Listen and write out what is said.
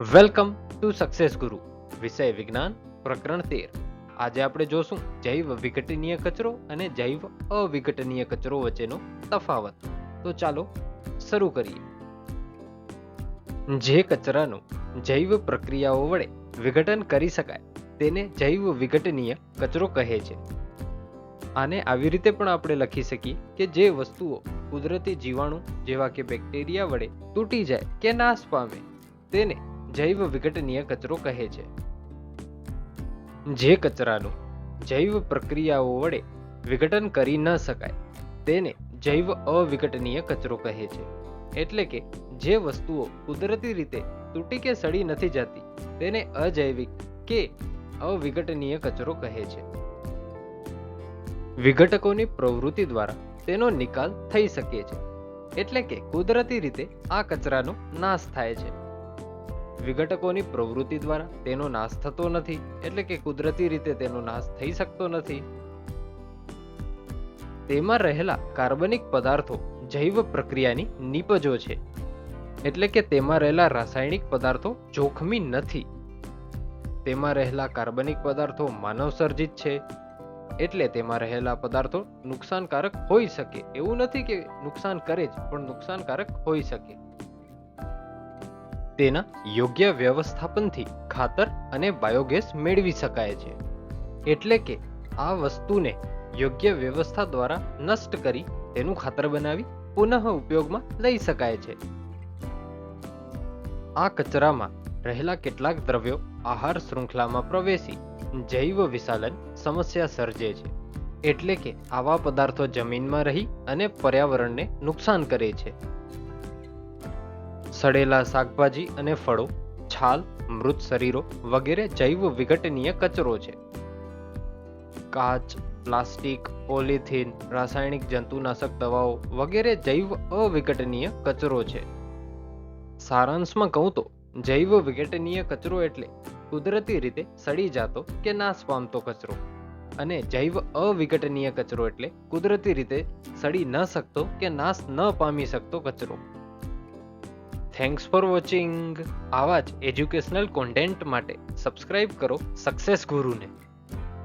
Welcome to success ગુરુ. વિષય વિજ્ઞાન, પ્રકરણ 13. આજે આપણે જોશું જૈવ વિઘટનીય કચરો અને જૈવ અવિઘટનીય કચરો વચ્ચેનો તફાવત. તો ચાલો શરૂ કરીએ. જે કચરાનું જૈવ પ્રક્રિયાઓ વડે વિઘટન કરી શકાય તેને જૈવ વિઘટનીય કચરો કહે છે. આને આવી રીતે પણ આપણે લખી શકીએ કે જે વસ્તુઓ કુદરતી જીવાણુ જેવા કે બેક્ટેરિયા વડે તૂટી જાય કે નાશ પામે તેને જૈવ વિઘટનીય કચરો કહે છે. જે કચરાનું જૈવ પ્રક્રિયાઓ વડે વિઘટન કરી ન શકાય તેને જૈવ અવિઘટનીય કચરો કહે છે. એટલે કે જે વસ્તુઓ કુદરતી રીતે તૂટી કે સડી નથી જતી તેને અજૈવિક કે અવિઘટનીય કચરો કહે છે. વિઘટકોની પ્રવૃત્તિ દ્વારા તેનો નિકાલ થઈ શકે છે. એટલે કે કુદરતી રીતે આ કચરાનો નાશ થાય છે. વિઘટકોની પ્રવૃત્તિ દ્વારા તેનો નાશ થતો નથી, એટલે કે કુદરતી રીતે તેનો નાશ થઈ શકતો નથી. તેમાં રહેલા કાર્બનિક પદાર્થો જૈવ પ્રક્રિયાની નીપજો છે, એટલે કે તેમાં રહેલા રાસાયણિક પદાર્થો જોખમી નથી. તેમાં રહેલા કાર્બનિક પદાર્થો માનવ સર્જિત છે, એટલે તેમાં રહેલા પદાર્થો નુકસાનકારક હોઈ શકે. એવું નથી કે નુકસાન કરે જ, પણ નુકસાનકારક હોઈ શકે. તેના યોગ્ય વ્યવસ્થાપનથી ખાતર અને બાયોગેસ મેળવી શકાય છે. એટલે કે આ વસ્તુને યોગ્ય વ્યવસ્થા દ્વારા નષ્ટ કરી તેનું ખાતર બનાવી પુનઃ ઉપયોગમાં લઈ શકાય છે. આ કચરામાં રહેલા કેટલાક દ્રવ્યો આહાર શૃંખલામાં પ્રવેશી જૈવ વિશાલન સમસ્યા સર્જે છે. એટલે કે આવા પદાર્થો જમીનમાં રહી અને પર્યાવરણને નુકસાન કરે છે. સડેલા શાકભાજી અને ફળો, છાલ, મૃત શરીરો વગેરે જૈવ વિઘટનીય કચરો છે. કાચ, પ્લાસ્ટિક, પોલિથીન, રાસાયણિક જંતુનાશક દવાઓ વગેરે જૈવ અવિઘટનીય કચરો છે. સારાંશમાં કહું તો જૈવ વિઘટનીય કચરો એટલે કુદરતી રીતે સડી જાતો કે નાશ પામતો કચરો, અને જૈવ અવિઘટનીય કચરો એટલે કુદરતી રીતે સડી ન શકતો કે નાશ ન પામી શકતો કચરો. Thanks for watching. આવા જ એજ્યુકેશનલ કોન્ટેન્ટ માટે સબસ્ક્રાઇબ કરો સક્સેસ ગુરુને.